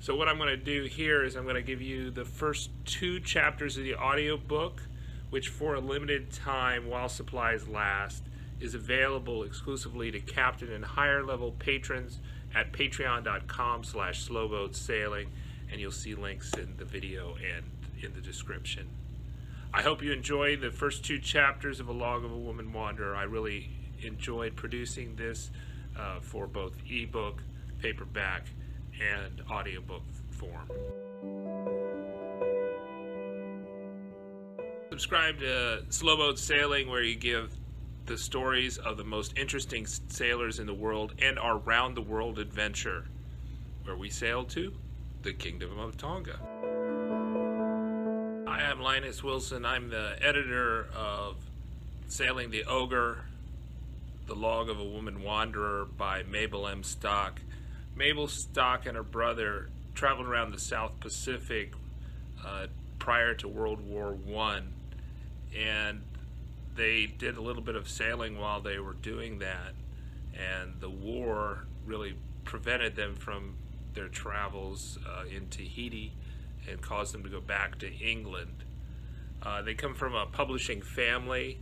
So what I'm going to do here is I'm going to give you the first 2 chapters of the audiobook, which for a limited time while supplies last is available exclusively to captain and higher level patrons at patreon.com/slowboatsailing, and you'll see links in the video and in the description. I hope you enjoy the first 2 chapters of A Log of a Woman Wanderer. I really enjoyed producing this for both ebook, paperback, and audiobook form. Subscribe to Slowboat Sailing, where you give the stories of the most interesting sailors in the world and our round-the-world adventure, where we sail to the Kingdom of Tonga. Hi, I'm Linus Wilson. I'm the editor of Sailing the Ogre, The Log of a Woman Wanderer by Mabel M. Stock. Mabel Stock and her brother traveled around the South Pacific prior to World War I, and they did a little bit of sailing while they were doing that, and the war really prevented them from their travels in Tahiti and caused them to go back to England. They come from a publishing family.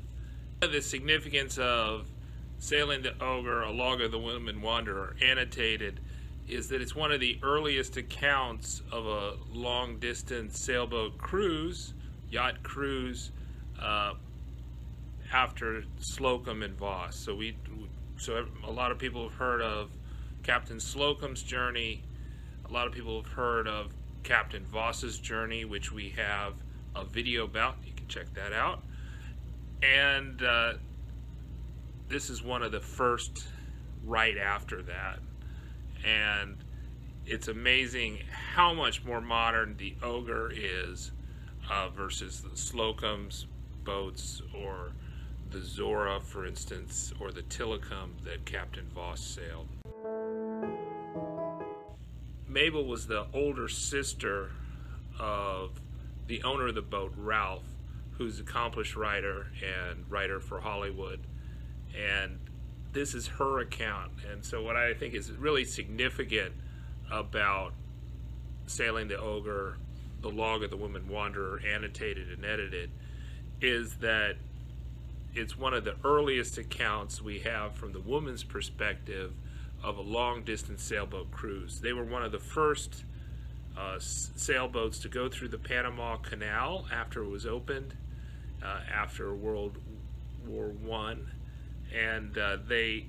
The significance of Sailing the Ogre, A Log of the Woman Wanderer, annotated, is that it's one of the earliest accounts of a long-distance sailboat cruise, yacht cruise, after Slocum and Voss. So a lot of people have heard of Captain Slocum's journey. A lot of people have heard of Captain Voss's journey, which we have a video about. You can check that out. And this is one of the first right after that. And it's amazing how much more modern the Ogre is versus the Slocum's boats, or the Zora, for instance, or the Tillicum that Captain Voss sailed. Mabel was the older sister of the owner of the boat, Ralph, who's an accomplished writer and writer for Hollywood, and this is her account. And so what I think is really significant about Sailing the Ogre, The Log of the Woman Wanderer, annotated and edited, is that it's one of the earliest accounts we have from the woman's perspective of a long-distance sailboat cruise. They were one of the first sailboats to go through the Panama Canal after it was opened, after World War I, and they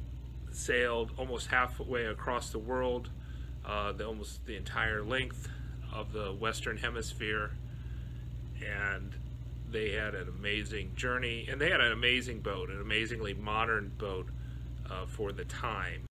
sailed almost halfway across the world, almost the entire length of the Western Hemisphere, and they had an amazing journey, and they had an amazing boat, an amazingly modern boat for the time.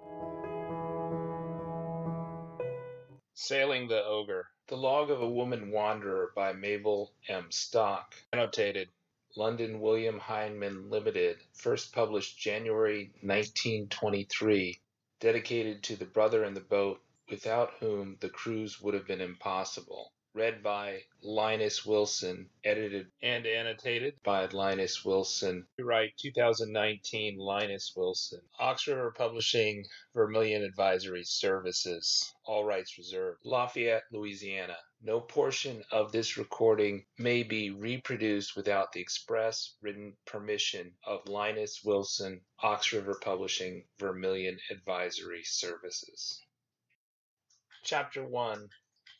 Sailing the Ogre, The Log of a Woman Wanderer by Mabel M. Stock. Annotated, London William Hindman Limited. First published January 1923. Dedicated to the brother in the boat, without whom the cruise would have been impossible. Read by Linus Wilson, edited and annotated by Linus Wilson. Copyright 2019, Linus Wilson. Oxriver Publishing, Vermilion Advisory Services. All rights reserved. Lafayette, Louisiana. No portion of this recording may be reproduced without the express written permission of Linus Wilson, Oxriver Publishing, Vermilion Advisory Services. Chapter 1.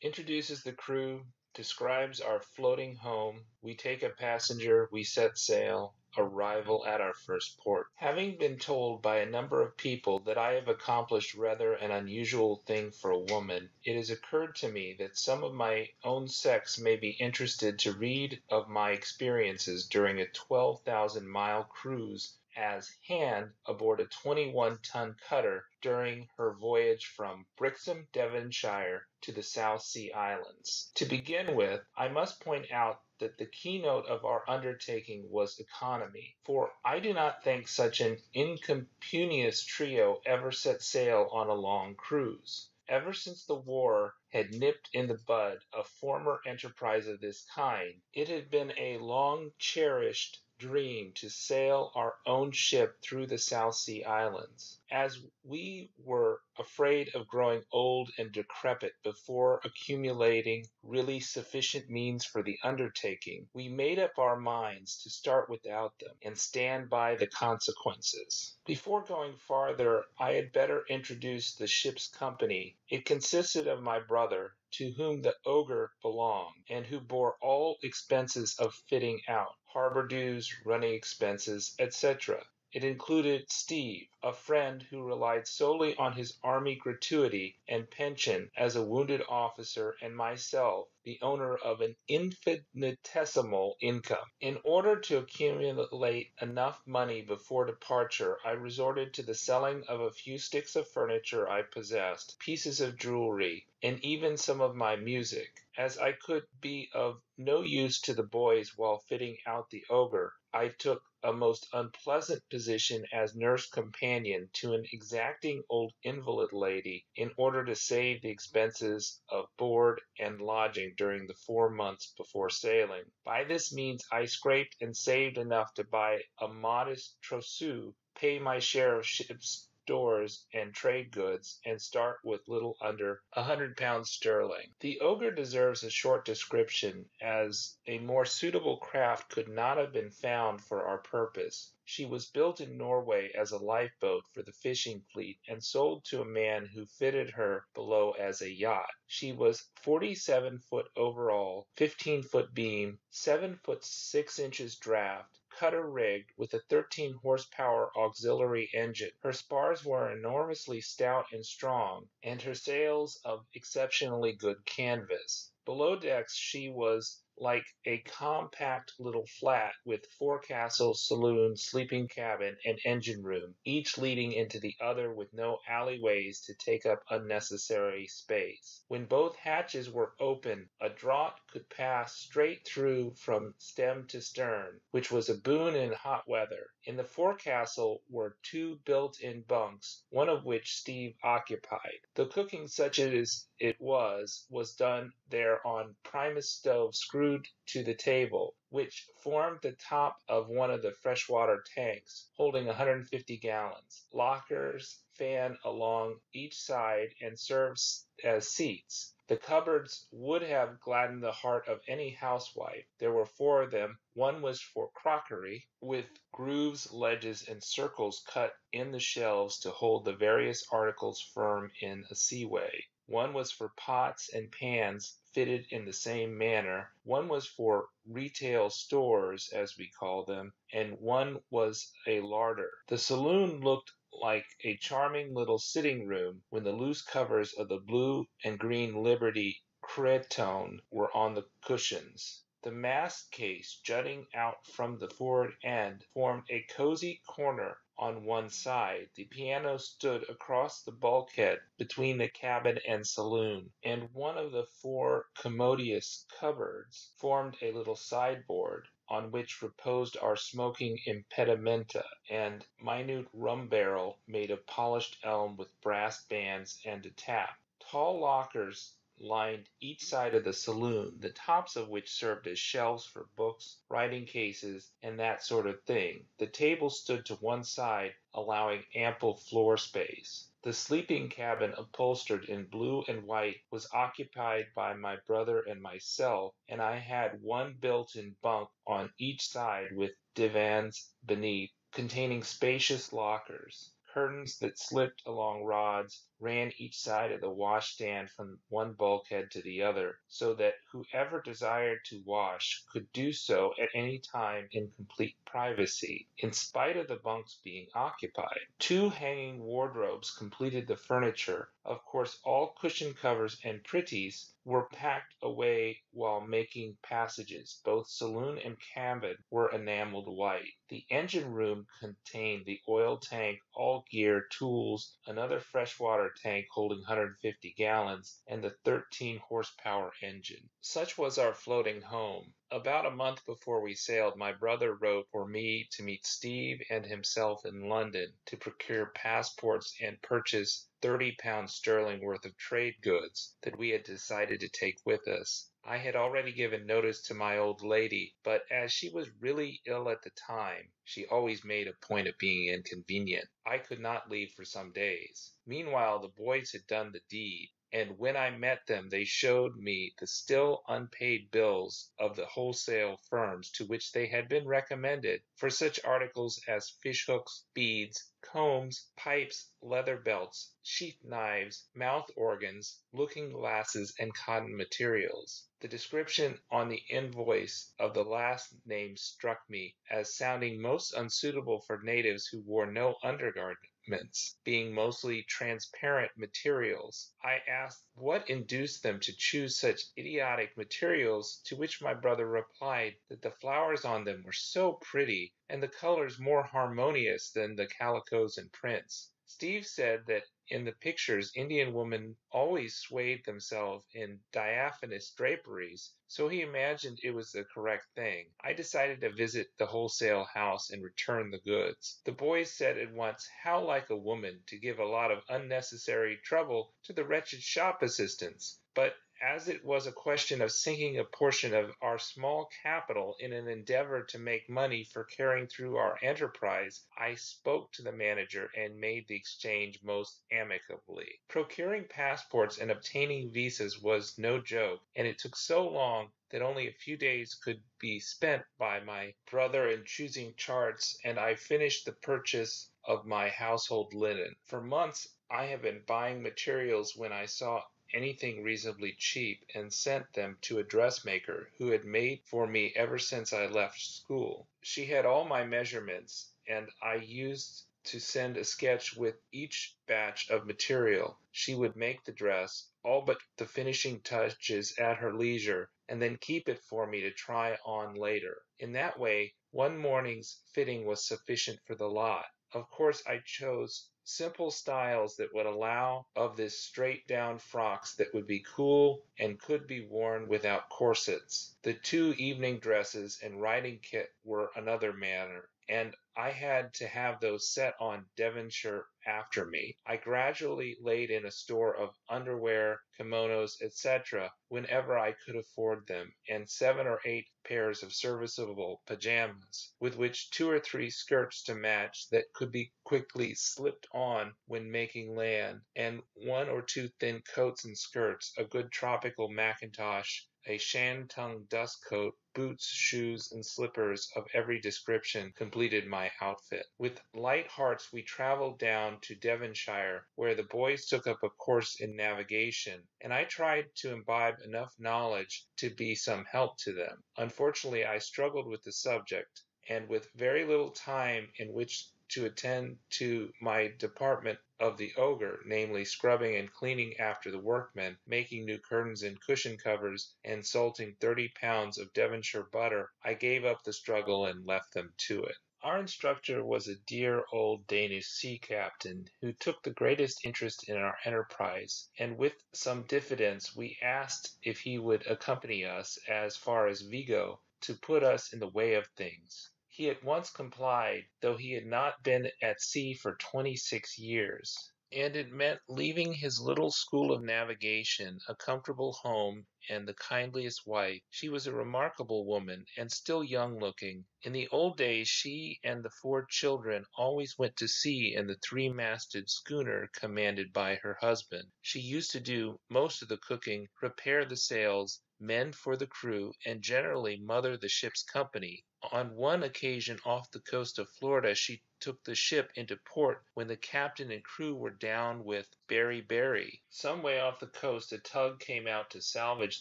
Introduces the crew, describes our floating home, we take a passenger, we set sail, arrival at our first port. Having been told by a number of people that I have accomplished rather an unusual thing for a woman, it has occurred to me that some of my own sex may be interested to read of my experiences during a 12,000-mile cruise as hand aboard a 21-ton cutter during her voyage from Brixham, Devonshire to the South Sea Islands. To begin with, I must point out that the keynote of our undertaking was economy, for I do not think such an impecunious trio ever set sail on a long cruise. Ever since the war had nipped in the bud a former enterprise of this kind, it had been a long-cherished dream to sail our own ship through the South Sea Islands. As we were afraid of growing old and decrepit before accumulating really sufficient means for the undertaking, we made up our minds to start without them and stand by the consequences. Before going farther, I had better introduce the ship's company. It consisted of my brother, to whom the Ogre belonged, and who bore all expenses of fitting out, harbor dues, running expenses, etc. It included Steve, a friend who relied solely on his army gratuity and pension as a wounded officer, and myself, the owner of an infinitesimal income. In order to accumulate enough money before departure, I resorted to the selling of a few sticks of furniture I possessed, pieces of jewelry, and even some of my music. As I could be of no use to the boys while fitting out the Ogre, I took a most unpleasant position as nurse companion to an exacting old invalid lady in order to save the expenses of board and lodging during the 4 months before sailing. By this means I scraped and saved enough to buy a modest trousseau, pay my share of ship's stores and trade goods, and start with little under £100 sterling. The Ogre deserves a short description, as a more suitable craft could not have been found for our purpose. She was built in Norway as a lifeboat for the fishing fleet and sold to a man who fitted her below as a yacht. She was 47 foot overall, 15 foot beam, 7 foot 6 inches draft, cutter rigged with a 13 horsepower auxiliary engine. Her spars were enormously stout and strong, and her sails of exceptionally good canvas. Below decks she was like a compact little flat with forecastle, saloon, sleeping cabin, and engine room, each leading into the other with no alleyways to take up unnecessary space. When both hatches were open, a draught could pass straight through from stem to stern, which was a boon in hot weather. In the forecastle were 2 built-in bunks, one of which Steve occupied. The cooking, such as it was done there on Primus stove screwed to the table, which formed the top of one of the freshwater tanks, holding 150 gallons. Lockers fan along each side and serves as seats. The cupboards would have gladdened the heart of any housewife. There were 4 of them. One was for crockery, with grooves, ledges, and circles cut in the shelves to hold the various articles firm in a seaway. One was for pots and pans fitted in the same manner. One was for retail stores, as we call them, and one was a larder. The saloon looked like a charming little sitting room when the loose covers of the blue and green Liberty cretonne were on the cushions. The mast case jutting out from the forward end formed a cozy corner on one side. The piano stood across the bulkhead between the cabin and saloon, and one of the 4 commodious cupboards formed a little sideboard on which reposed our smoking impedimenta and minute rum barrel made of polished elm with brass bands and a tap. Tall lockers lined each side of the saloon, the tops of which served as shelves for books, writing cases, and that sort of thing. The table stood to one side, allowing ample floor space. The sleeping cabin, upholstered in blue and white, was occupied by my brother and myself, and I had one built-in bunk on each side with divans beneath, containing spacious lockers. Curtains that slipped along rods ran each side of the washstand from one bulkhead to the other, so that whoever desired to wash could do so at any time in complete privacy, in spite of the bunks being occupied. 2 hanging wardrobes completed the furniture. Of course, all cushion covers and pretties were packed away while making passages. Both saloon and cabin were enameled white. The engine room contained the oil tank, all gear, tools, another freshwater tank holding 150 gallons, and the 13 horsepower engine. Such was our floating home. About a month before we sailed, my brother wrote for me to meet Steve and himself in London to procure passports and purchase £30 sterling worth of trade goods that we had decided to take with us. I had already given notice to my old lady, but as she was really ill at the time, she always made a point of being inconvenient. I could not leave for some days. Meanwhile, the boys had done the deed, and when I met them they showed me the still unpaid bills of the wholesale firms to which they had been recommended for such articles as fishhooks, beads, combs, pipes, leather belts, sheath knives, mouth organs, looking glasses, and cotton materials. The description on the invoice of the last name struck me as sounding most unsuitable for natives who wore no undergarments, being mostly transparent materials. I asked what induced them to choose such idiotic materials, to which my brother replied that the flowers on them were so pretty, and the colors more harmonious than the calicos and prints. Steve said that in the pictures Indian women always swathed themselves in diaphanous draperies, so he imagined it was the correct thing. I decided to visit the wholesale house and return the goods. The boys said at once how like a woman to give a lot of unnecessary trouble to the wretched shop assistants, but as it was a question of sinking a portion of our small capital in an endeavor to make money for carrying through our enterprise, I spoke to the manager and made the exchange most amicably. Procuring passports and obtaining visas was no joke, and it took so long that only a few days could be spent by my brother in choosing charts, and I finished the purchase of my household linen. For months I have been buying materials when I saw anything reasonably cheap, and sent them to a dressmaker who had made for me ever since I left school. She had all my measurements, and I used to send a sketch with each batch of material. She would make the dress, all but the finishing touches at her leisure, and then keep it for me to try on later. In that way, one morning's fitting was sufficient for the lot. Of course, I chose simple styles that would allow of this straight-down frocks that would be cool and could be worn without corsets. The 2 evening dresses and riding kit were another matter, and I had to have those set on Devonshire after me. I gradually laid in a store of underwear, kimonos, etc., whenever I could afford them, and 7 or 8 pairs of serviceable pajamas, with which 2 or 3 skirts to match that could be quickly slipped on when making land, and 1 or 2 thin coats and skirts, a good tropical mackintosh, a shantung dust coat, boots, shoes, and slippers of every description completed my outfit. With light hearts we traveled down to Devonshire, where the boys took up a course in navigation, and I tried to imbibe enough knowledge to be some help to them. Unfortunately, I struggled with the subject, and with very little time in which to attend to my department of the Ogre, namely scrubbing and cleaning after the workmen, making new curtains and cushion covers, and salting 30 pounds of Devonshire butter, I gave up the struggle and left them to it. Our instructor was a dear old Danish sea captain who took the greatest interest in our enterprise, and with some diffidence we asked if he would accompany us as far as Vigo to put us in the way of things. He at once complied, though he had not been at sea for 26 years, and it meant leaving his little school of navigation, a comfortable home, and the kindliest wife. She was a remarkable woman, and still young-looking. In the old days she and the 4 children always went to sea in the 3-masted schooner commanded by her husband. She used to do most of the cooking, repair the sails, mend for the crew, and generally mother the ship's company. On one occasion off the coast of Florida she took the ship into port when the captain and crew were down with beriberi. Some way off the coast a tug came out to salvage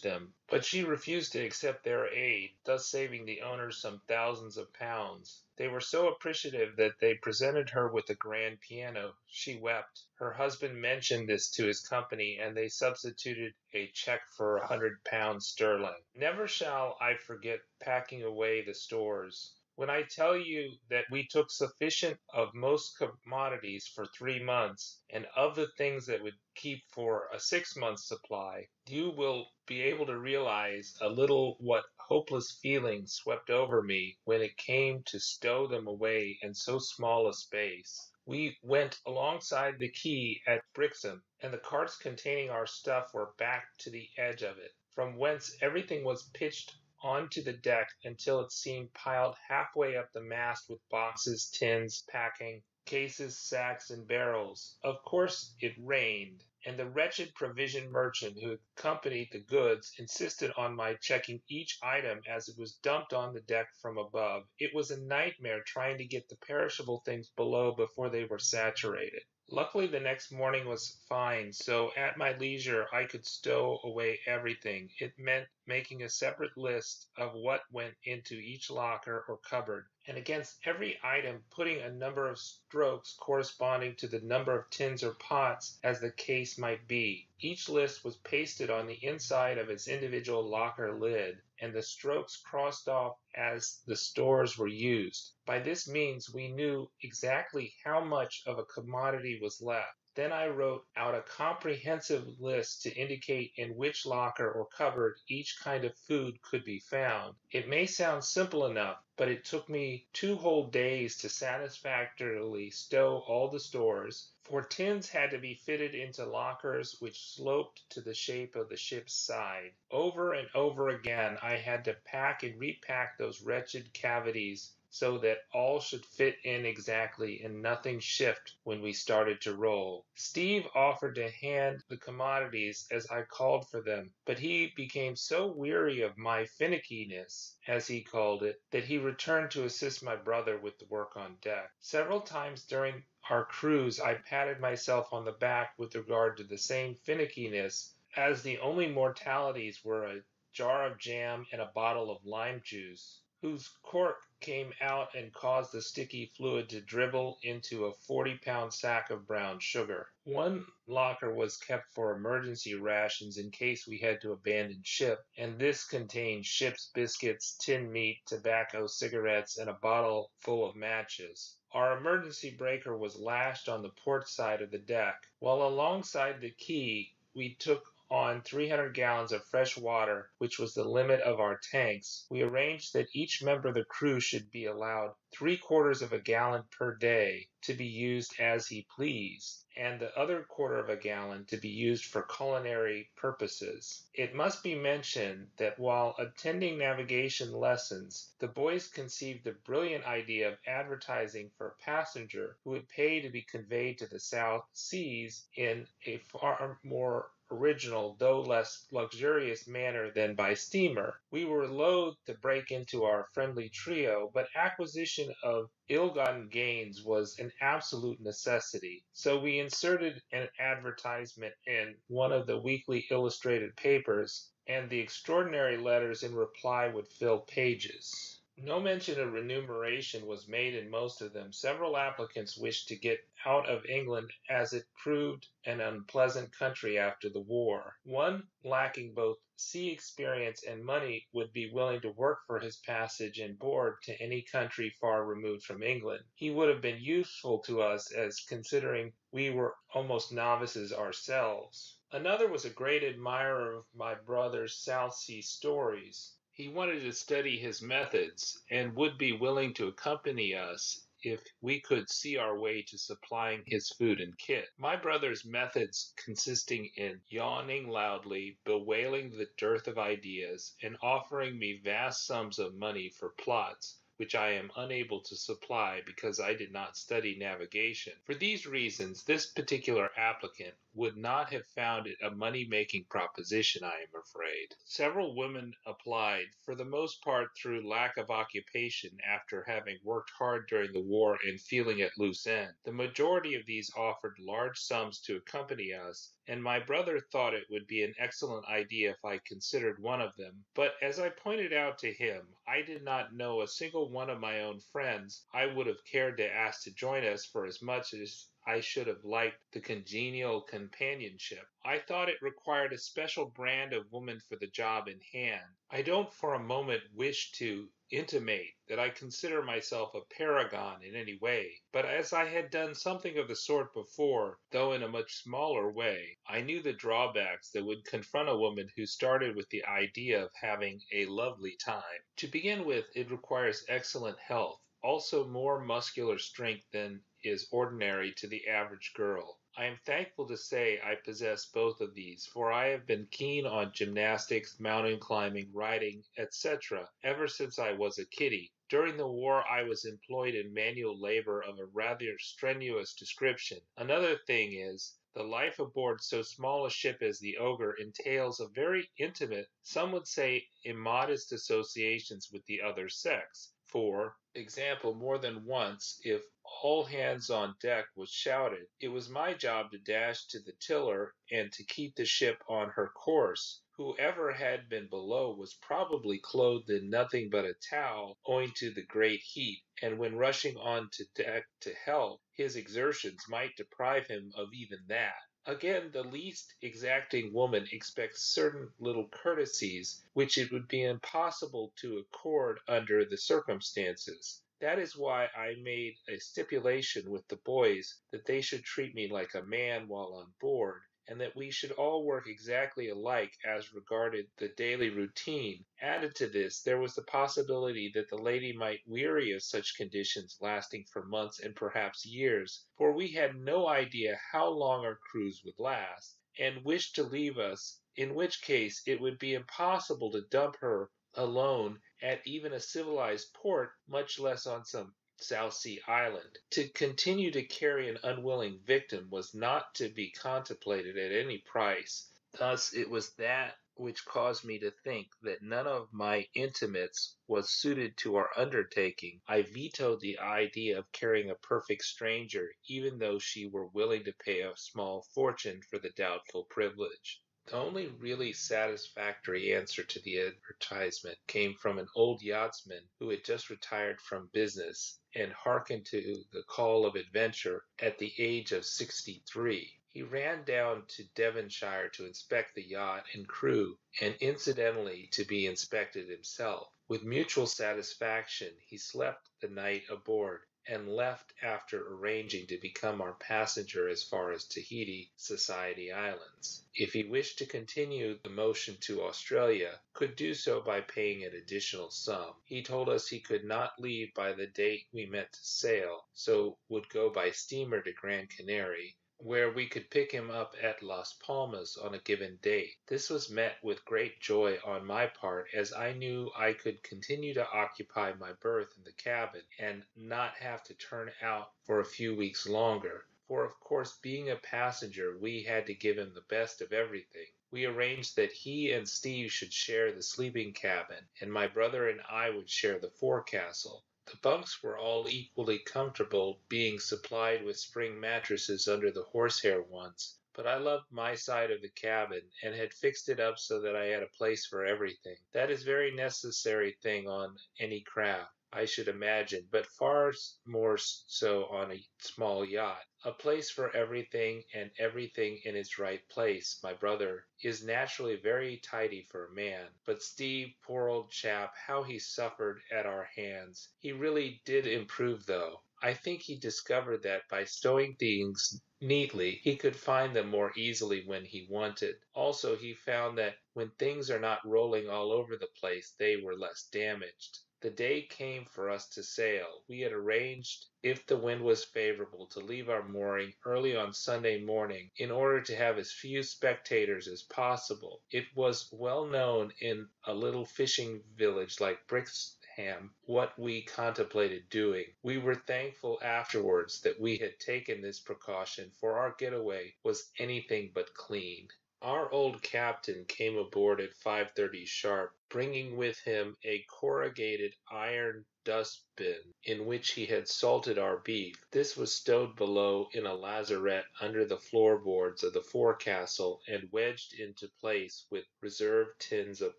them, but she refused to accept their aid, thus saving the owners some thousands of pounds. They were so appreciative that they presented her with a grand piano. She wept. Her husband mentioned this to his company, and they substituted a check for £100 sterling. Never shall I forget packing away the stores. When I tell you that we took sufficient of most commodities for 3 months, and of the things that would keep for a 6 months' supply, you will be able to realize a little what hopeless feeling swept over me when it came to stow them away in so small a space. We went alongside the quay at Brixham, and the carts containing our stuff were backed to the edge of it, from whence everything was pitched onto the deck until it seemed piled halfway up the mast with boxes, tins, packing, cases, sacks, and barrels. Of course it rained, and the wretched provision merchant who accompanied the goods insisted on my checking each item as it was dumped on the deck from above. It was a nightmare trying to get the perishable things below before they were saturated. Luckily, the next morning was fine, so at my leisure I could stow away everything. It meant making a separate list of what went into each locker or cupboard, and against every item putting a number of strokes corresponding to the number of tins or pots as the case might be. Each list was pasted on the inside of its individual locker lid, and the strokes crossed off as the stores were used. By this means we knew exactly how much of a commodity was left. Then I wrote out a comprehensive list to indicate in which locker or cupboard each kind of food could be found. It may sound simple enough, but it took me 2 whole days to satisfactorily stow all the stores, for tins had to be fitted into lockers which sloped to the shape of the ship's side. Over and over again I had to pack and repack those wretched cavities so that all should fit in exactly and nothing shift when we started to roll. Steve offered to hand the commodities as I called for them, but he became so weary of my finickiness, as he called it, that he returned to assist my brother with the work on deck. Several times during our cruise I patted myself on the back with regard to the same finickiness, as the only mortalities were a jar of jam and a bottle of lime juice, whose cork came out and caused the sticky fluid to dribble into a 40-pound sack of brown sugar. One locker was kept for emergency rations in case we had to abandon ship, and this contained ship's biscuits, tinned meat, tobacco, cigarettes, and a bottle full of matches. Our emergency breaker was lashed on the port side of the deck, while alongside the quay we took on 300 gallons of fresh water, which was the limit of our tanks. We arranged that each member of the crew should be allowed 3/4 of a gallon per day to be used as he pleased, and the other 1/4 of a gallon to be used for culinary purposes. It must be mentioned that while attending navigation lessons, the boys conceived the brilliant idea of advertising for a passenger who would pay to be conveyed to the South Seas in a far more original, though less luxurious manner than by steamer. We were loath to break into our friendly trio, but acquisition of ill-gotten gains was an absolute necessity, so we inserted an advertisement in one of the weekly illustrated papers, and the extraordinary letters in reply would fill pages. No mention of remuneration was made in most of them. Several applicants wished to get out of England, as it proved an unpleasant country after the war. One, lacking both sea experience and money, would be willing to work for his passage and board to any country far removed from England. He would have been useful to us, as considering we were almost novices ourselves. Another was a great admirer of my brother's South Sea stories. He wanted to study his methods, and would be willing to accompany us if we could see our way to supplying his food and kit. My brother's methods consisting in yawning loudly, bewailing the dearth of ideas, and offering me vast sums of money for plots, which I am unable to supply because I did not study navigation. For these reasons, this particular applicant would not have found it a money-making proposition, I am afraid. Several women applied, for the most part through lack of occupation after having worked hard during the war and feeling at loose end. The majority of these offered large sums to accompany us, and my brother thought it would be an excellent idea if I considered one of them, but as I pointed out to him, I did not know a single one of my own friends I would have cared to ask to join us for as much as I should have liked the congenial companionship. I thought it required a special brand of woman for the job in hand. I don't for a moment wish to intimate that I consider myself a paragon in any way, but as I had done something of the sort before, though in a much smaller way, I knew the drawbacks that would confront a woman who started with the idea of having a lovely time. To begin with, it requires excellent health, also more muscular strength than is ordinary to the average girl. I am thankful to say I possess both of these, for I have been keen on gymnastics, mountain climbing, riding, etc., ever since I was a kiddie. During the war, I was employed in manual labor of a rather strenuous description. Another thing is, the life aboard so small a ship as the Ogre entails a very intimate, some would say immodest associations with the other sex. For example, more than once, if all hands on deck was shouted, it was my job to dash to the tiller and to keep the ship on her course. Whoever had been below was probably clothed in nothing but a towel owing to the great heat, and when rushing on to deck to help, his exertions might deprive him of even that. Again, the least exacting woman expects certain little courtesies which it would be impossible to accord under the circumstances. That is why I made a stipulation with the boys that they should treat me like a man while on board, and that we should all work exactly alike as regarded the daily routine. Added to this, there was the possibility that the lady might weary of such conditions lasting for months and perhaps years, for we had no idea how long our cruise would last, and wished to leave us, in which case it would be impossible to dump her alone at even a civilized port, much less on some South Sea island. To continue to carry an unwilling victim was not to be contemplated at any price. Thus it was that which caused me to think that none of my intimates was suited to our undertaking. I vetoed the idea of carrying a perfect stranger, even though she were willing to pay a small fortune for the doubtful privilege. The only really satisfactory answer to the advertisement came from an old yachtsman who had just retired from business and hearkened to the call of adventure at the age of 63. He ran down to Devonshire to inspect the yacht and crew, and incidentally to be inspected himself. With mutual satisfaction, he slept the night aboard, and left after arranging to become our passenger as far as Tahiti, Society Islands. If he wished to continue the motion to Australia, could do so by paying an additional sum. He told us he could not leave by the date we meant to sail, so would go by steamer to Gran Canary, where we could pick him up at Las Palmas on a given date. This was met with great joy on my part, as I knew I could continue to occupy my berth in the cabin, and not have to turn out for a few weeks longer. For of course, being a passenger, we had to give him the best of everything. We arranged that he and Steve should share the sleeping cabin, and my brother and I would share the forecastle. The bunks were all equally comfortable, being supplied with spring mattresses under the horsehair ones, but I loved my side of the cabin, and had fixed it up so that I had a place for everything. That is a very necessary thing on any craft, I should imagine, but far more so on a small yacht. A place for everything, and everything in its right place. My brother is naturally very tidy for a man, but Steve, poor old chap, how he suffered at our hands. He really did improve, though. I think he discovered that by stowing things neatly, he could find them more easily when he wanted. Also, he found that when things are not rolling all over the place, they were less damaged. The day came for us to sail. We had arranged, if the wind was favorable, to leave our mooring early on Sunday morning, in order to have as few spectators as possible. It was well known in a little fishing village like Brixham what we contemplated doing. We were thankful afterwards that we had taken this precaution, for our getaway was anything but clean. Our old captain came aboard at 5:30 sharp, bringing with him a corrugated iron dustbin in which he had salted our beef. This was stowed below in a lazarette under the floorboards of the forecastle, and wedged into place with reserved tins of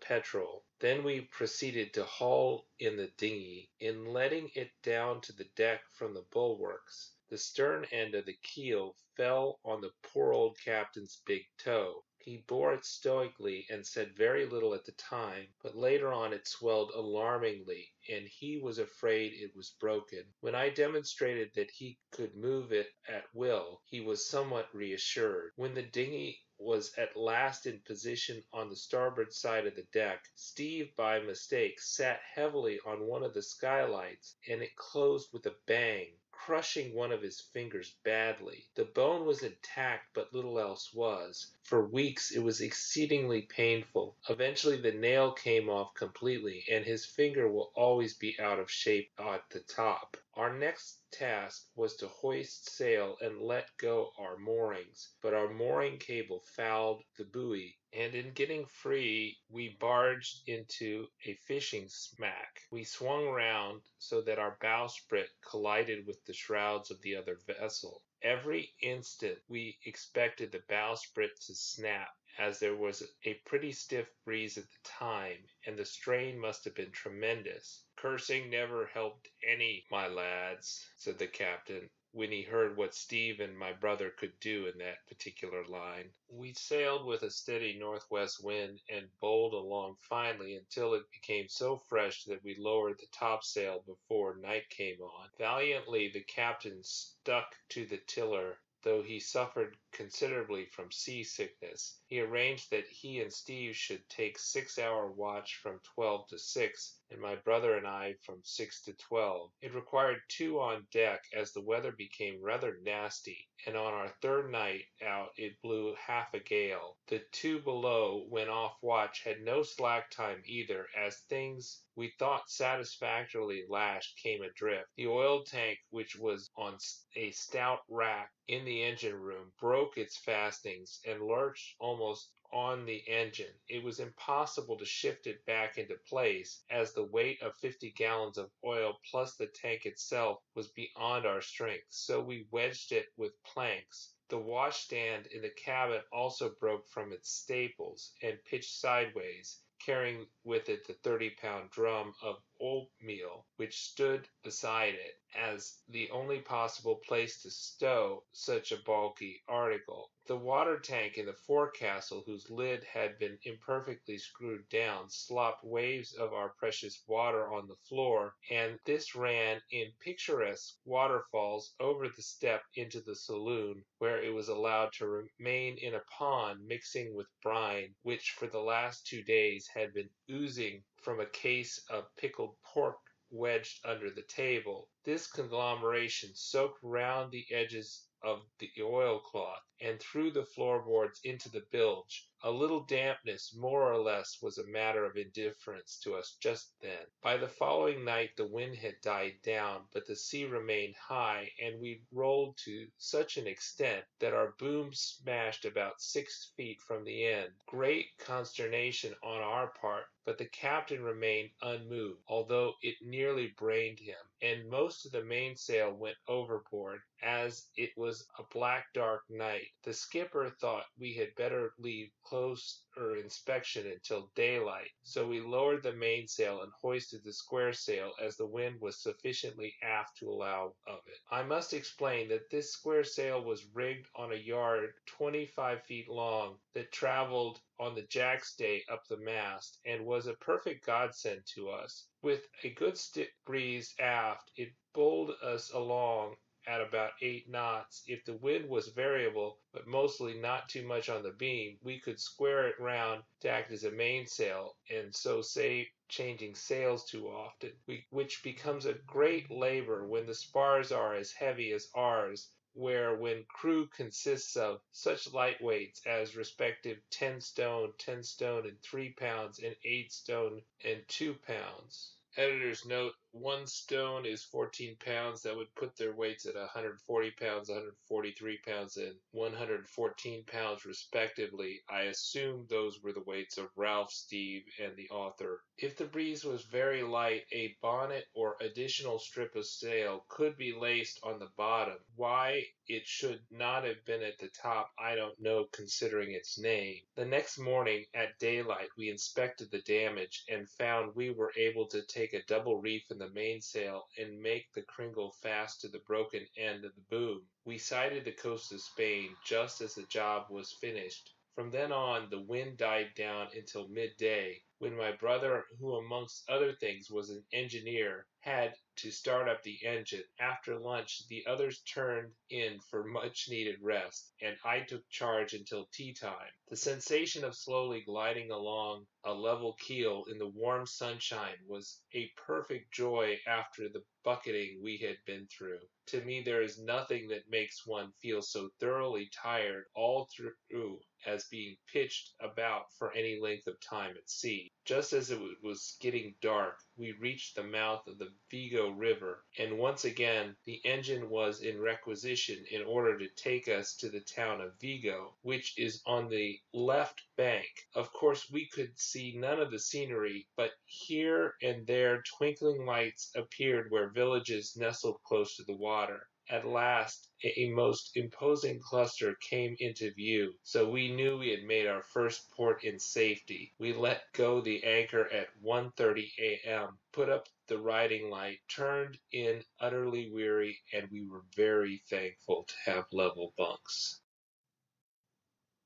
petrol. Then we proceeded to haul in the dinghy. In letting it down to the deck from the bulwarks, The stern end of the keel fell on the poor old captain's big toe. He bore it stoically and said very little at the time, but later on it swelled alarmingly, and he was afraid it was broken. When I demonstrated that he could move it at will, he was somewhat reassured. When the dinghy was at last in position on the starboard side of the deck, Steve by mistake sat heavily on one of the skylights, and it closed with a bang, crushing one of his fingers badly. The bone was intact, but little else was. For weeks it was exceedingly painful. Eventually the nail came off completely, and his finger will always be out of shape at the top. Our next task was to hoist sail and let go our moorings, but our mooring cable fouled the buoy, and in getting free we barged into a fishing smack. We swung round so that our bowsprit collided with the shrouds of the other vessel. Every instant we expected the bowsprit to snap, as there was a pretty stiff breeze at the time, and the strain must have been tremendous. "Cursing never helped any, my lads," said the captain, when he heard what Steve and my brother could do in that particular line. We sailed with a steady northwest wind and bowled along finely until it became so fresh that we lowered the topsail before night came on. Valiantly the captain stuck to the tiller, though he suffered considerably from seasickness. He arranged that he and Steve should take 6-hour watch from 12 to 6, and my brother and I from 6 to 12. It required 2 on deck, as the weather became rather nasty, and on our third night out it blew half a gale. The 2 below, when off watch, had no slack time either, as things we thought satisfactorily lashed came adrift. The oil tank, which was on a stout rack in the engine room, broke its fastenings and lurched almost on the engine. It was impossible to shift it back into place, as the weight of 50 gallons of oil plus the tank itself was beyond our strength, so we wedged it with planks. The washstand in the cabin also broke from its staples and pitched sideways, carrying with it the 30-pound drum of oatmeal which stood beside it, as the only possible place to stow such a bulky article. The water tank in the forecastle, whose lid had been imperfectly screwed down, slopped waves of our precious water on the floor, and this ran in picturesque waterfalls over the step into the saloon, where it was allowed to remain in a pond mixing with brine, which for the last 2 days had been oozing from a case of pickled pork wedged under the table. This conglomeration soaked round the edges of the oilcloth and through the floorboards into the bilge. A little dampness, more or less, was a matter of indifference to us just then. By the following night the wind had died down, but the sea remained high, and we rolled to such an extent that our boom smashed about 6 feet from the end. Great consternation on our part, but the captain remained unmoved, although it nearly brained him, and most of the mainsail went overboard, as it was a black dark night. The skipper thought we had better leave closer inspection until daylight, so we lowered the mainsail and hoisted the square sail, as the wind was sufficiently aft to allow of it. I must explain that this square sail was rigged on a yard 25 feet long that traveled on the jackstay up the mast, and was a perfect godsend to us. With a good stiff breeze aft, it bowled us along at about 8 knots. If the wind was variable, but mostly not too much on the beam, we could square it round to act as a mainsail, and so save changing sails too often, which becomes a great labor when the spars are as heavy as ours, where when crew consists of such lightweights as respective 10 stone, 10 stone and 3 pounds, and 8 stone and 2 pounds. Editor's note: 1 stone is 14 pounds. That would put their weights at 140 pounds, 143 pounds, and 114 pounds respectively. I assume those were the weights of Ralph, Steve, and the author. If the breeze was very light, a bonnet or additional strip of sail could be laced on the bottom. Why it should not have been at the top, I don't know, considering its name. The next morning at daylight we inspected the damage and found we were able to take a double reef in the the mainsail and make the cringle fast to the broken end of the boom. We sighted the coast of Spain just as the job was finished. From then on, the wind died down until midday, when my brother, who amongst other things was an engineer, had to start up the engine. After lunch, the others turned in for much-needed rest, and I took charge until tea time. The sensation of slowly gliding along a level keel in the warm sunshine was a perfect joy after the bucketing we had been through. To me, there is nothing that makes one feel so thoroughly tired all through as being pitched about for any length of time at sea. Just as it was getting dark, we reached the mouth of the Vigo River, and once again the engine was in requisition in order to take us to the town of Vigo, which is on the left bank. Of course, we could see none of the scenery, but here and there twinkling lights appeared where villages nestled close to the water. At last, a most imposing cluster came into view, so we knew we had made our first port in safety. We let go the anchor at 1:30 a.m., put up the riding light, turned in utterly weary, and we were very thankful to have level bunks.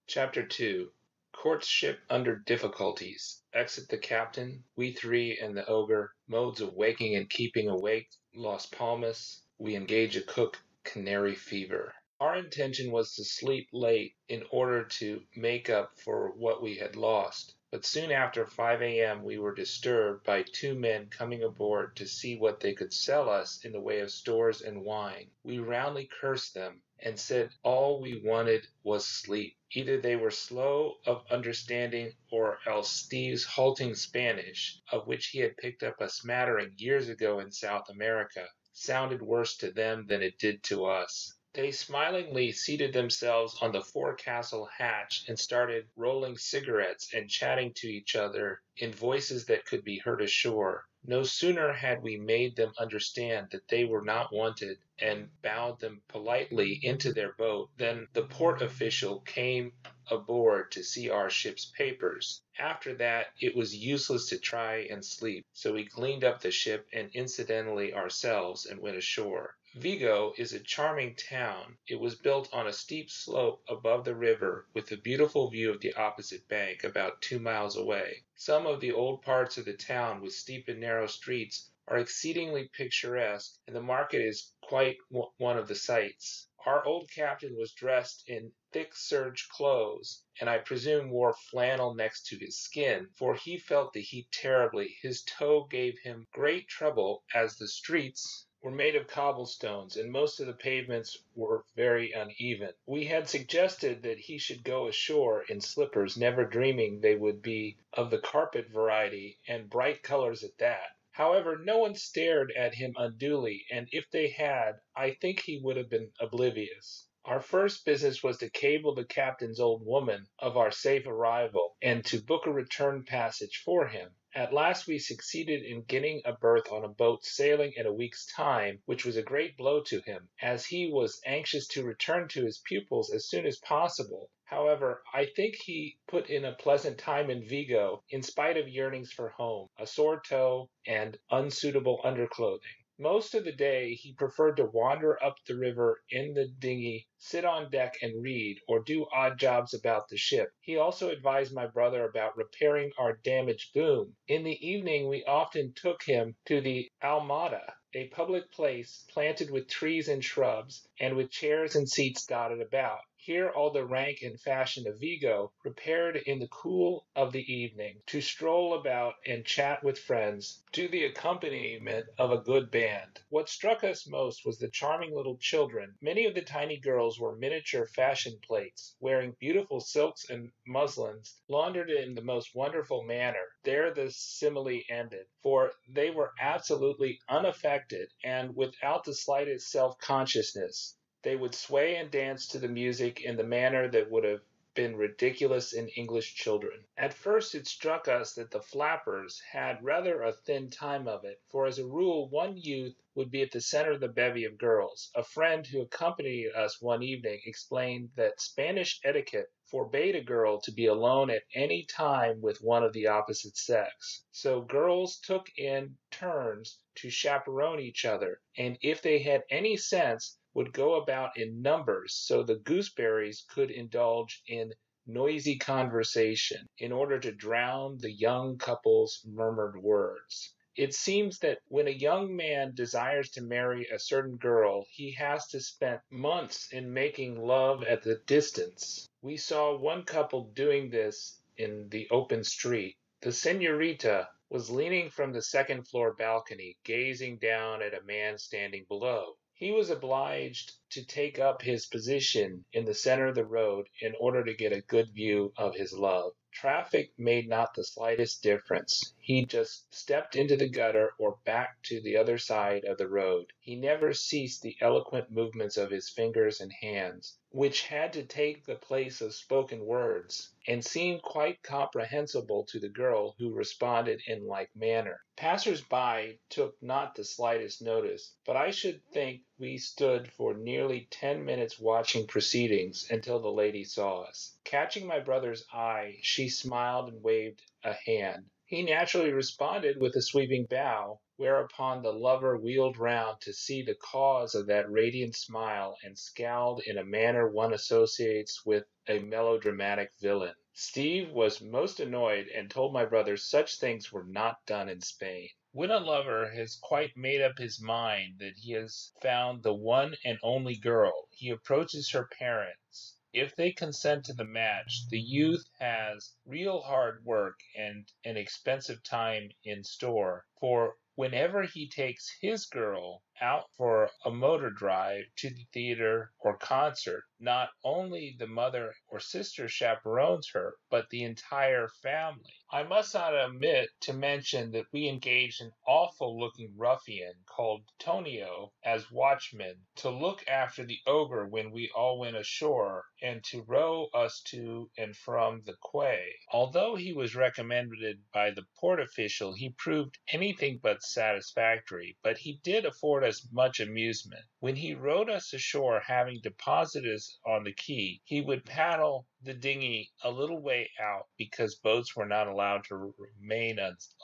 Chapter 2. Courtship under difficulties. Exit the captain, we three and the ogre, modes of waking and keeping awake, Las Palmas, we engage a cook, Canary fever. Our intention was to sleep late in order to make up for what we had lost, but soon after 5 a.m. we were disturbed by two men coming aboard to see what they could sell us in the way of stores and wine. We roundly cursed them, and said all we wanted was sleep. Either they were slow of understanding, or else Steve's halting Spanish, of which he had picked up a smattering years ago in South America, sounded worse to them than it did to us. They smilingly seated themselves on the forecastle hatch and started rolling cigarettes and chatting to each other in voices that could be heard ashore. No sooner had we made them understand that they were not wanted and bowed them politely into their boat than the port official came aboard to see our ship's papers. After that, it was useless to try and sleep, so we cleaned up the ship and incidentally ourselves and went ashore. Vigo is a charming town. It was built on a steep slope above the river with a beautiful view of the opposite bank about 2 miles away. Some of the old parts of the town with steep and narrow streets are exceedingly picturesque, and the market is quite one of the sights. Our old captain was dressed in thick serge clothes, and I presume wore flannel next to his skin, for he felt the heat terribly. His toe gave him great trouble, as the streets were made of cobblestones, and most of the pavements were very uneven. We had suggested that he should go ashore in slippers, never dreaming they would be of the carpet variety, and bright colors at that. However, no one stared at him unduly, and if they had, I think he would have been oblivious. Our first business was to cable the captain's old woman of our safe arrival, and to book a return passage for him. At last we succeeded in getting a berth on a boat sailing in a week's time, which was a great blow to him, as he was anxious to return to his pupils as soon as possible. However, I think he put in a pleasant time in Vigo, in spite of yearnings for home, a sore toe, and unsuitable underclothing. Most of the day he preferred to wander up the river in the dinghy, sit on deck and read, or do odd jobs about the ship. He also advised my brother about repairing our damaged boom. In the evening we often took him to the Almada, a public place planted with trees and shrubs, and with chairs and seats dotted about. Here all the rank and fashion of Vigo repaired in the cool of the evening, to stroll about and chat with friends, to the accompaniment of a good band. What struck us most was the charming little children. Many of the tiny girls were miniature fashion plates, wearing beautiful silks and muslins, laundered in the most wonderful manner. There the simile ended, for they were absolutely unaffected and without the slightest self-consciousness. They would sway and dance to the music in the manner that would have been ridiculous in English children. At first it struck us that the flappers had rather a thin time of it, for as a rule one youth would be at the center of the bevy of girls. A friend who accompanied us one evening explained that Spanish etiquette forbade a girl to be alone at any time with one of the opposite sex. So girls took in turns to chaperone each other, and if they had any sense, would go about in numbers so the gooseberries could indulge in noisy conversation in order to drown the young couple's murmured words. It seems that when a young man desires to marry a certain girl, he has to spend months in making love at the distance. We saw one couple doing this in the open street. The senorita was leaning from the second-floor balcony, gazing down at a man standing below. He was obliged to take up his position in the center of the road in order to get a good view of his love. Traffic made not the slightest difference. He just stepped into the gutter or back to the other side of the road. He never ceased the eloquent movements of his fingers and hands, which had to take the place of spoken words, and seemed quite comprehensible to the girl, who responded in like manner. Passers-by took not the slightest notice, but I should think we stood for nearly 10 minutes watching proceedings until the lady saw us. Catching my brother's eye, she smiled and waved a hand. He naturally responded with a sweeping bow, whereupon the lover wheeled round to see the cause of that radiant smile and scowled in a manner one associates with a melodramatic villain. Steve was most annoyed and told my brother such things were not done in Spain. When a lover has quite made up his mind that he has found the one and only girl, he approaches her parents. If they consent to the match, the youth has real hard work and an expensive time in store, for whenever he takes his girl out for a motor drive to the theater or concert, not only the mother or sister chaperones her, but the entire family. I must not omit to mention that we engaged an awful-looking ruffian called Tonio as watchman to look after the Ogre when we all went ashore, and to row us to and from the quay. Although he was recommended by the port official, he proved anything but satisfactory, but he did afford us much amusement. When he rowed us ashore, having deposited us on the quay, he would paddle the dinghy a little way out because boats were not allowed to remain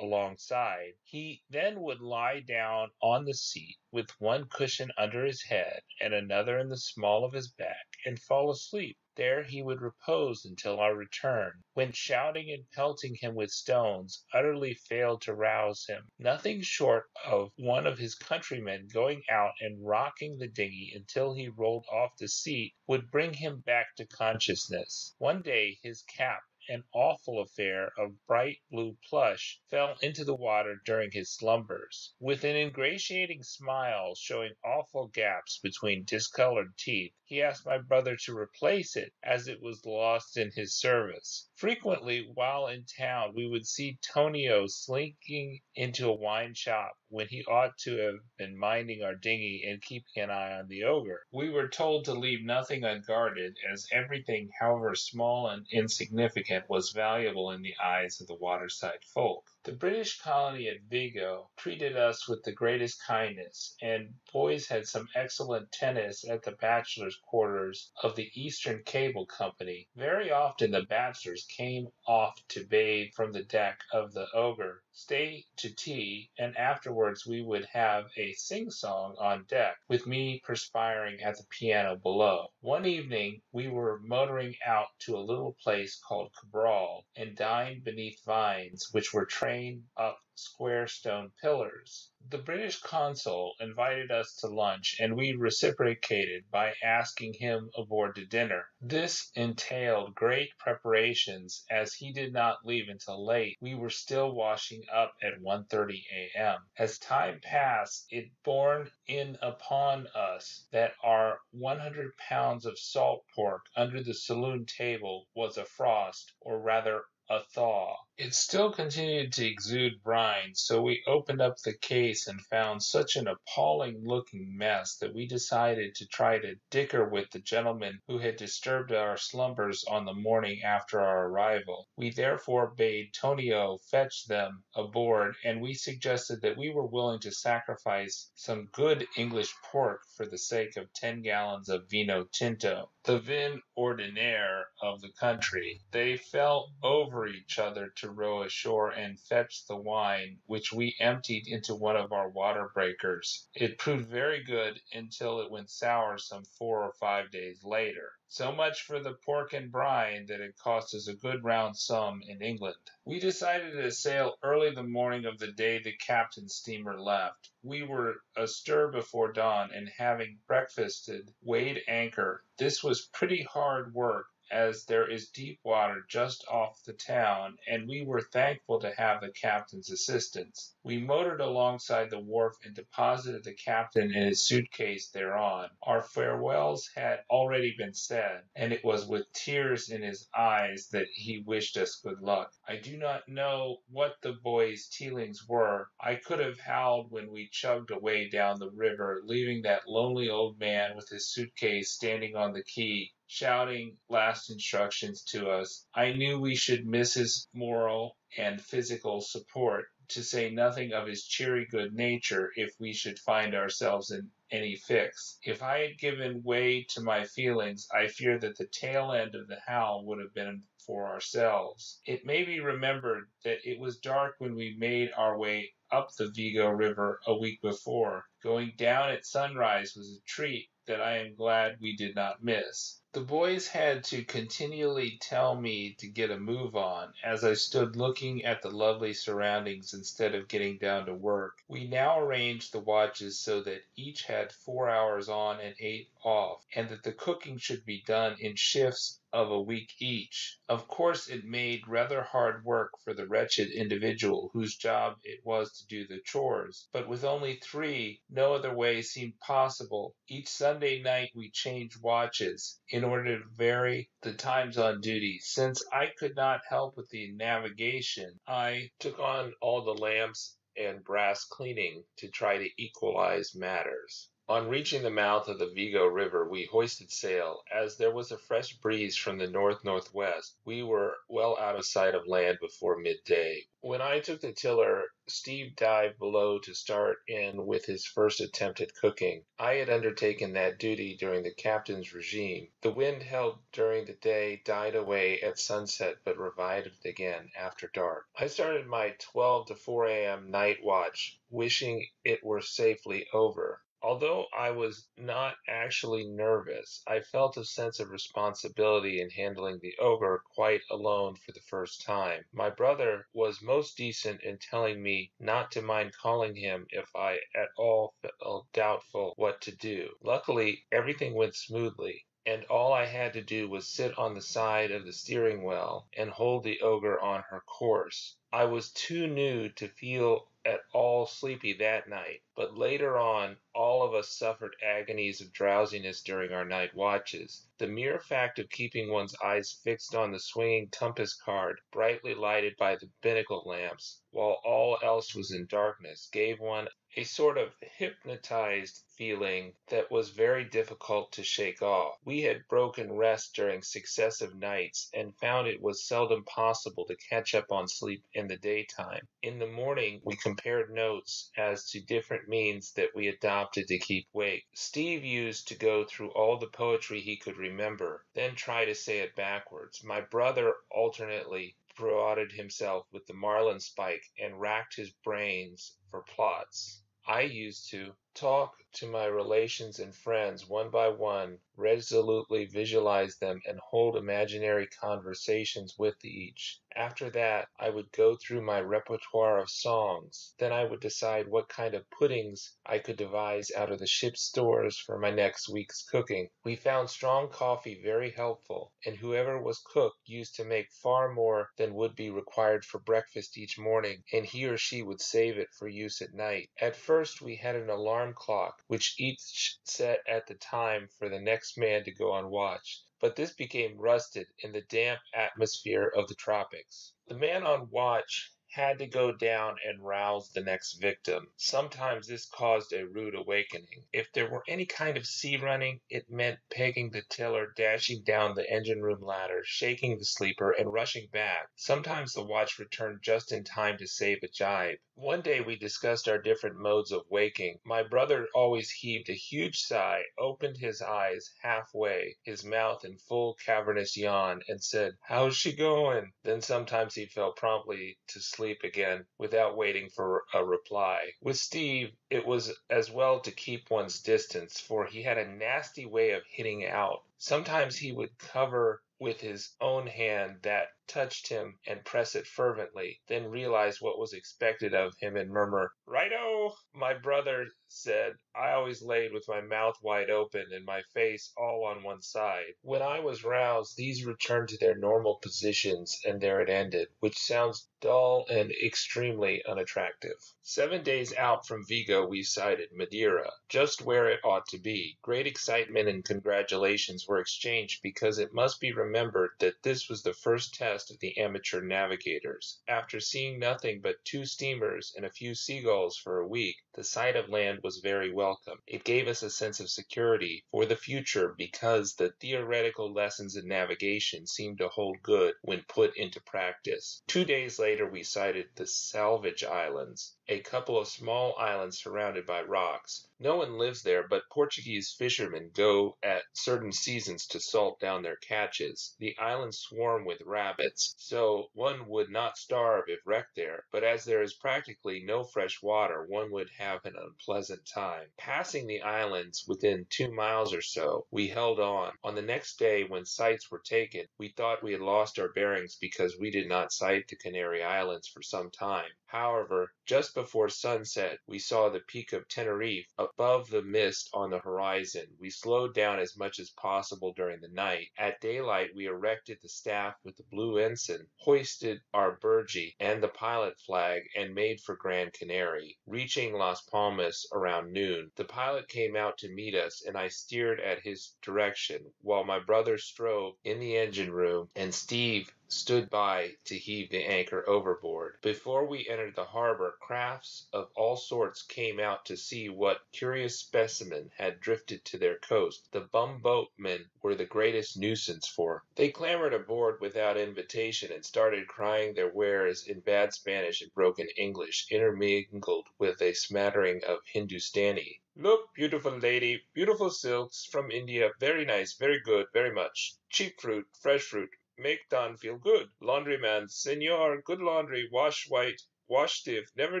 alongside. He then would lie down on the seat with one cushion under his head and another in the small of his back and fall asleep. There he would repose until our return, when shouting and pelting him with stones utterly failed to rouse him. Nothing short of one of his countrymen going out and rocking the dinghy until he rolled off the seat would bring him back to consciousness. One day his cap, an awful affair of bright blue plush, fell into the water during his slumbers. With an ingratiating smile showing awful gaps between discolored teeth, he asked my brother to replace it, as it was lost in his service. Frequently, while in town, we would see Tonio slinking into a wine shop when he ought to have been minding our dinghy and keeping an eye on the Ogre. We were told to leave nothing unguarded, as everything, however small and insignificant, was valuable in the eyes of the waterside folk. The British colony at Vigo treated us with the greatest kindness, and boys had some excellent tennis at the bachelors' quarters of the Eastern Cable Company. Very often the bachelors came off to bathe from the deck of the Ogre, stay to tea, and afterwards we would have a sing-song on deck, with me perspiring at the piano below. One evening we were motoring out to a little place called Cabral, and dined beneath vines which were trained up square stone pillars. The British consul invited us to lunch, and we reciprocated by asking him aboard to dinner. This entailed great preparations, as he did not leave until late. We were still washing up at 1:30 a.m. As time passed, it borne in upon us that our 100 pounds of salt pork under the saloon table was a frost, or rather a thaw. It still continued to exude brine, so we opened up the case and found such an appalling-looking mess that we decided to try to dicker with the gentleman who had disturbed our slumbers on the morning after our arrival. We therefore bade Tonio fetch them aboard, and we suggested that we were willing to sacrifice some good English pork for the sake of 10 gallons of vino tinto, the vin ordinaire of the country. They fell over each other to row ashore and fetch the wine, which we emptied into one of our water breakers. It proved very good until it went sour some 4 or 5 days later. So much for the pork and brine that it cost us a good round sum in England. We decided to sail early the morning of the day the captain's steamer left. We were astir before dawn, and having breakfasted, weighed anchor. This was pretty hard work, as there is deep water just off the town, and we were thankful to have the captain's assistance. We motored alongside the wharf and deposited the captain and his suitcase thereon. Our farewells had already been said, and it was with tears in his eyes that he wished us good luck. I do not know what the boys' feelings were. I could have howled when we chugged away down the river, leaving that lonely old man with his suitcase standing on the quay, shouting last instructions to us. I knew we should miss his moral and physical support, to say nothing of his cheery good nature, if we should find ourselves in any fix. If I had given way to my feelings, I fear that the tail end of the howl would have been for ourselves. It may be remembered that it was dark when we made our way up the Vigo River a week before. Going down at sunrise was a treat that I am glad we did not miss. The boys had to continually tell me to get a move on, as I stood looking at the lovely surroundings instead of getting down to work. We now arranged the watches so that each had 4 hours on and 8 off, and that the cooking should be done in shifts of a week each. Of course, it made rather hard work for the wretched individual whose job it was to do the chores, but with only 3, no other way seemed possible. Each Sunday night we changed watches, in order to vary the times on duty. Since I could not help with the navigation, I took on all the lamps and brass cleaning to try to equalize matters. On reaching the mouth of the Vigo River, we hoisted sail. As there was a fresh breeze from the north-northwest, we were well out of sight of land before midday. When I took the tiller, Steve dived below to start in with his first attempt at cooking. I had undertaken that duty during the captain's regime. The wind held during the day, died away at sunset, but revived again after dark. I started my 12 to 4 a.m. night watch, wishing it were safely over. Although I was not actually nervous, I felt a sense of responsibility in handling the ogre quite alone for the first time. My brother was most decent in telling me not to mind calling him if I at all felt doubtful what to do. Luckily, everything went smoothly, and all I had to do was sit on the side of the steering wheel and hold the ogre on her course. I was too new to feel at all sleepy that night, but later on all of us suffered agonies of drowsiness during our night watches. The mere fact of keeping one's eyes fixed on the swinging compass card, brightly lighted by the binnacle lamps, while all else was in darkness, gave one a sort of hypnotized feeling that was very difficult to shake off. We had broken rest during successive nights, and found it was seldom possible to catch up on sleep in the daytime. In the morning we compared notes as to different means that we adopted to keep wake. Steve used to go through all the poetry he could remember, then try to say it backwards. My brother alternately prodded himself with the marlinspike and racked his brains for plots. I used to talk to my relations and friends one by one, resolutely visualize them, and hold imaginary conversations with each. After that, I would go through my repertoire of songs. Then I would decide what kind of puddings I could devise out of the ship's stores for my next week's cooking. We found strong coffee very helpful, and whoever was cook used to make far more than would be required for breakfast each morning, and he or she would save it for use at night. At first we had an alarm clock, which each set at the time for the next man to go on watch, but this became rusted in the damp atmosphere of the tropics. The man on watch had to go down and rouse the next victim. Sometimes this caused a rude awakening. If there were any kind of sea running, it meant pegging the tiller, dashing down the engine room ladder, shaking the sleeper, and rushing back. Sometimes the watch returned just in time to save a jibe. One day we discussed our different modes of waking. My brother always heaved a huge sigh, opened his eyes halfway, his mouth in full cavernous yawn, and said, "How's she going?" Then sometimes he fell promptly to sleep again without waiting for a reply. With Steve, it was as well to keep one's distance, for he had a nasty way of hitting out. Sometimes he would cover with his own hand that touched him and press it fervently, then realize what was expected of him and murmur, "Righto!" My brother said I always laid with my mouth wide open and my face all on one side. When I was roused, these returned to their normal positions, and there it ended, which sounds dull and extremely unattractive. 7 days out from Vigo we sighted Madeira, just where it ought to be. Great excitement and congratulations were exchanged because it must be remembered that this was the first test of the amateur navigators. After seeing nothing but 2 steamers and a few seagulls for a week, the sight of land was very welcome. It gave us a sense of security for the future because the theoretical lessons in navigation seemed to hold good when put into practice. 2 days later we sighted the Salvage Islands, a couple of small islands surrounded by rocks. No one lives there, but Portuguese fishermen go at certain seasons to salt down their catches. The islands swarm with rabbits, so one would not starve if wrecked there, but as there is practically no fresh water, one would have an unpleasant time. Passing the islands within 2 miles or so, we held on. On the next day, when sights were taken, we thought we had lost our bearings because we did not sight the Canary Islands for some time. However, just before sunset, we saw the peak of Tenerife above the mist on the horizon. We slowed down as much as possible during the night. At daylight, we erected the staff with the blue ensign, hoisted our burgee and the pilot flag, and made for Gran Canary, reaching Las Palmas around noon. The pilot came out to meet us, and I steered at his direction, while my brother strove in the engine room, and Steve stood by to heave the anchor overboard. Before we entered the harbor, crafts of all sorts came out to see what curious specimen had drifted to their coast. The bumboatmen were the greatest nuisance for. They clambered aboard without invitation and started crying their wares in bad Spanish and broken English, intermingled with a smattering of Hindustani. "Look, beautiful lady, beautiful silks from India, very nice, very good, very much. Cheap fruit, fresh fruit. Make Don feel good. Laundryman, senor, good laundry, wash white, wash stiff, never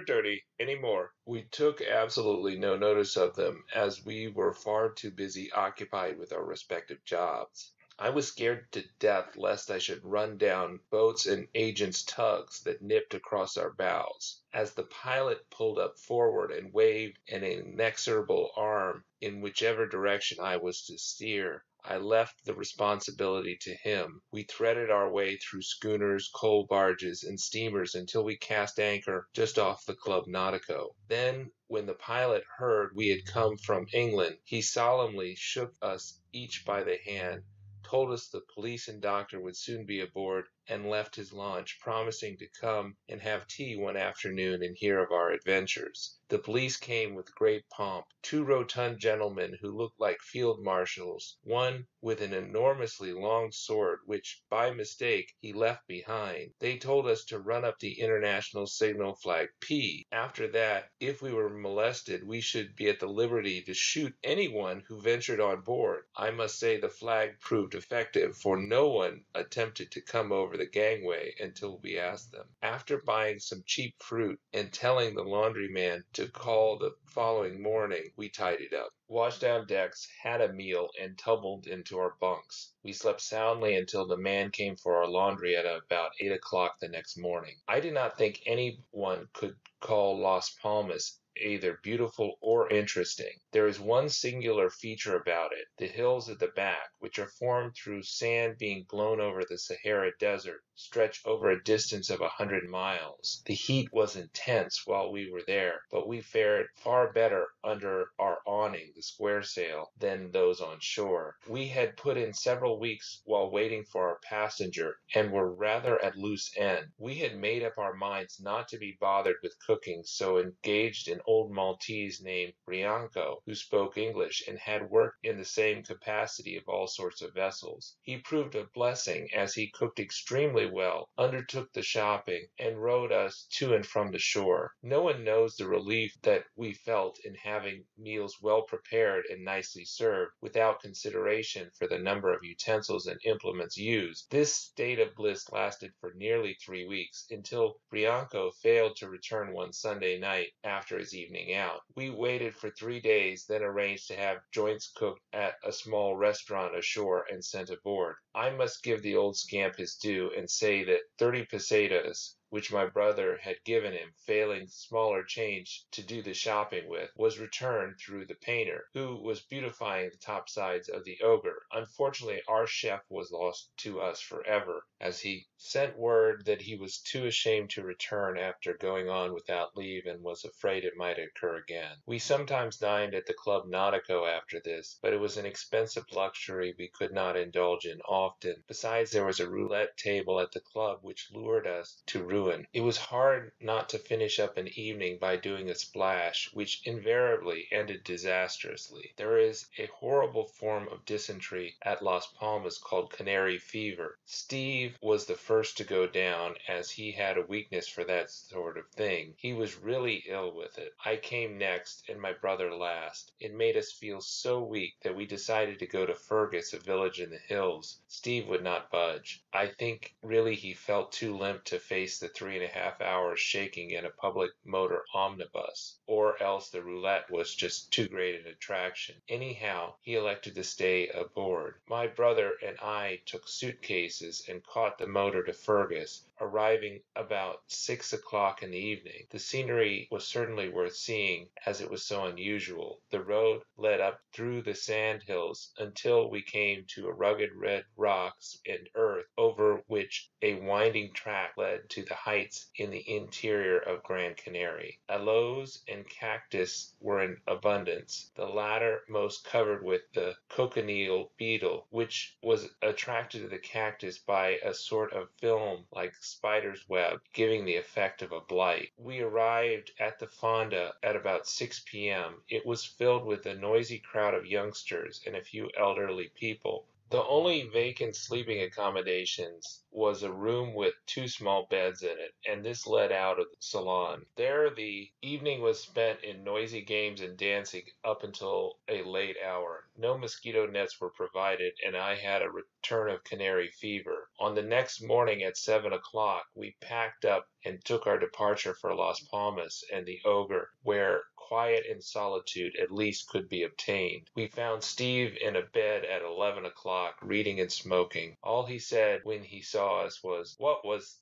dirty, any more." We took absolutely no notice of them, as we were far too busy occupied with our respective jobs. I was scared to death lest I should run down boats and agents' tugs that nipped across our bows. As the pilot pulled up forward and waved an inexorable arm in whichever direction I was to steer, I left the responsibility to him. We threaded our way through schooners, coal barges, and steamers until we cast anchor just off the Club Nautico. Then, when the pilot heard we had come from England, he solemnly shook us each by the hand, told us the police and doctor would soon be aboard, and left his launch, promising to come and have tea one afternoon and hear of our adventures. The police came with great pomp, 2 rotund gentlemen who looked like field marshals, one with an enormously long sword, which, by mistake, he left behind. They told us to run up the international signal flag P. After that, if we were molested, we should be at the liberty to shoot anyone who ventured on board. I must say the flag proved effective, for no one attempted to come over the gangway until we asked them. After buying some cheap fruit and telling the laundryman to call the following morning, we tidied up, washed down decks, had a meal, and tumbled into our bunks. We slept soundly until the man came for our laundry at about 8 o'clock the next morning. I do not think anyone could call Las Palmas either beautiful or interesting. There is one singular feature about it: the hills at the back, which are formed through sand being blown over the Sahara Desert, stretch over a distance of 100 miles. The heat was intense while we were there, but we fared far better under our awning, the square sail, than those on shore. We had put in several weeks while waiting for our passenger, and were rather at loose end. We had made up our minds not to be bothered with cooking, so engaged an old Maltese named Bianco, who spoke English and had worked in the same capacity of all sorts of vessels. He proved a blessing, as he cooked extremely well, undertook the shopping, and rowed us to and from the shore. No one knows the relief that we felt in having meals well prepared and nicely served, without consideration for the number of utensils and implements used. This state of bliss lasted for nearly 3 weeks, until Bianco failed to return one Sunday night after his evening out. We waited for 3 days, then arranged to have joints cooked at a small restaurant ashore and sent aboard. I must give the old scamp his due, and say that 30 pesetas, which my brother had given him, failing smaller change to do the shopping with, was returned through the painter, who was beautifying the topsides of the Ogre. Unfortunately, our chef was lost to us forever, as he sent word that he was too ashamed to return after going on without leave, and was afraid it might occur again. We sometimes dined at the Club Nautico after this, but it was an expensive luxury we could not indulge in often. Besides, there was a roulette table at the club which lured us to ruin. It was hard not to finish up an evening by doing a splash, which invariably ended disastrously. There is a horrible form of dysentery at Las Palmas called Canary fever. Steve was the first to go down, as he had a weakness for that sort of thing. He was really ill with it. I came next, and my brother last. It made us feel so weak that we decided to go to Fergus, a village in the hills. Steve would not budge. I think really he felt too limp to face the 3.5 hours shaking in a public motor omnibus, or else the roulette was just too great an attraction. Anyhow, he elected to stay aboard. My brother and I took suitcases and caught the motor to Fergus, arriving about 6 o'clock in the evening. The scenery was certainly worth seeing, as it was so unusual. The road led up through the sand hills until we came to a rugged red rocks and earth, over which a winding track led to the heights in the interior of Gran Canary. Aloes and cactus were in abundance, the latter most covered with the cochineal beetle, which was attracted to the cactus by a sort of film like spider's web, giving the effect of a blight. We arrived at the fonda at about 6 p.m. It was filled with a noisy crowd of youngsters and a few elderly people. The only vacant sleeping accommodations was a room with 2 small beds in it, and this led out of the salon. There the evening was spent in noisy games and dancing up until a late hour. No mosquito nets were provided, and I had a return of canary fever. On the next morning at 7 o'clock, we packed up and took our departure for Las Palmas and the Ogre, where quiet and solitude at least could be obtained. We found Steve in a bed at 11 o'clock, reading and smoking. All he said when he saw us was,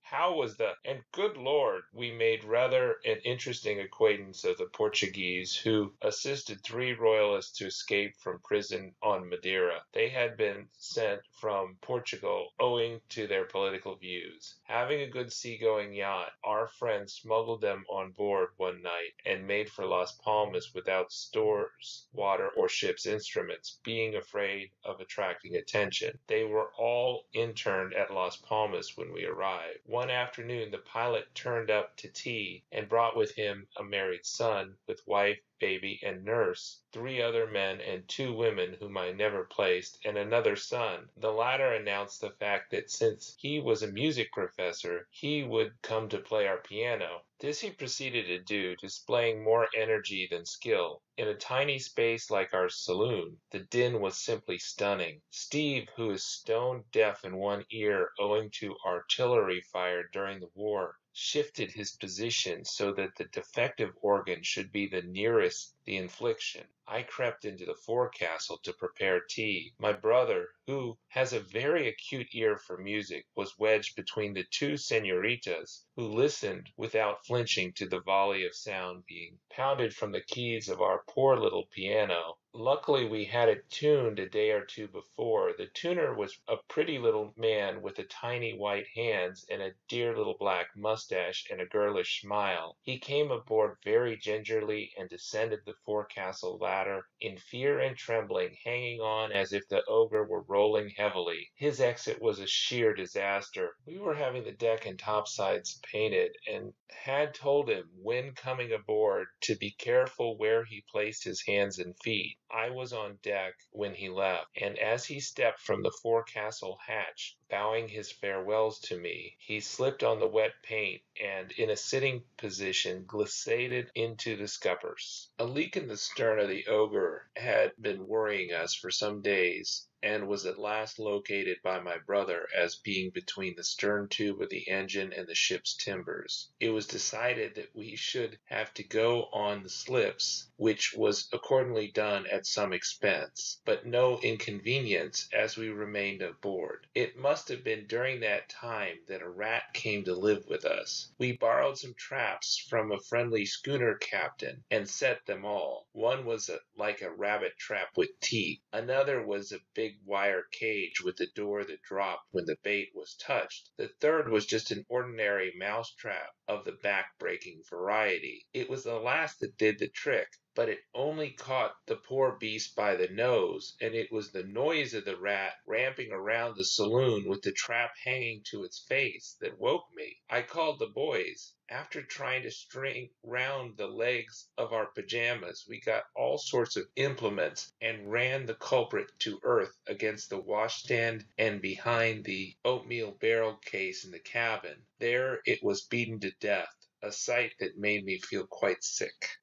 how was the, and good Lord! We made rather an interesting acquaintance of the Portuguese, who assisted 3 royalists to escape from prison on Madeira. They had been sent from Portugal owing to their political views. Having a good seagoing yacht, our friends smuggled them on board one night and made for Las Palmas without stores, water, or ship's instruments, being afraid of attracting attention. They were all interned at Las Palmas when we arrived. One afternoon the pilot turned up to tea and brought with him a married son with wife, baby, and nurse, 3 other men and 2 women whom I never placed, and another son. The latter announced the fact that since he was a music professor, he would come to play our piano. This he proceeded to do, displaying more energy than skill. In a tiny space like our saloon, the din was simply stunning. Steve, who is stone deaf in one ear owing to artillery fire during the war, shifted his position so that the defective organ should be the nearest the infliction. I crept into the forecastle to prepare tea. My brother, who has a very acute ear for music, was wedged between the two senoritas, who listened without flinching to the volley of sound being pounded from the keys of our poor little piano. Luckily, we had it tuned a day or two before. The tuner was a pretty little man with a tiny white hands and a dear little black mustache and a girlish smile. He came aboard very gingerly and descended the forecastle ladder in fear and trembling, hanging on as if the Ogre were rolling heavily. His exit was a sheer disaster. We were having the deck and topsides painted, and had told him, when coming aboard, to be careful where he placed his hands and feet. I was on deck when he left, and as he stepped from the forecastle hatch, bowing his farewells to me, he slipped on the wet paint and, in a sitting position, glissaded into the scuppers. A leak in the stern of the Ogre had been worrying us for some days, and was at last located by my brother as being between the stern tube of the engine and the ship's timbers. It was decided that we should have to go on the slips, which was accordingly done at some expense, but no inconvenience, as we remained aboard. It must have been during that time that a rat came to live with us. We borrowed some traps from a friendly schooner captain, and set them all. One was like a rabbit trap with teeth. Another was a big wire cage with a door that dropped when the bait was touched. The third was just an ordinary mouse trap of the back-breaking variety. It was the last that did the trick, but it only caught the poor beast by the nose, and it was the noise of the rat ramping around the saloon with the trap hanging to its face that woke me. I called the boys. After trying to string round the legs of our pajamas, we got all sorts of implements and ran the culprit to earth against the washstand and behind the oatmeal barrel case in the cabin. There it was beaten to death, a sight that made me feel quite sick.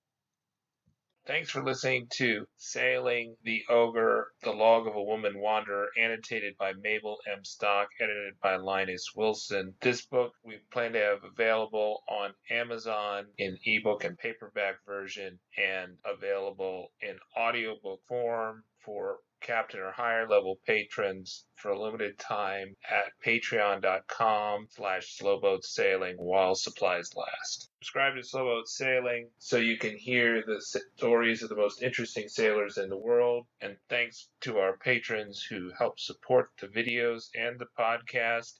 Thanks for listening to Sailing the Ogre, The Log of a Woman Wanderer, annotated by Mabel M. Stock, edited by Linus Wilson. This book we plan to have available on Amazon in ebook and paperback version, and available in audiobook form for captain or higher level patrons for a limited time at patreon.com/slowboat sailing while supplies last. Subscribe to Slowboat Sailing so you can hear the stories of the most interesting sailors in the world. And thanks to our patrons who help support the videos and the podcast.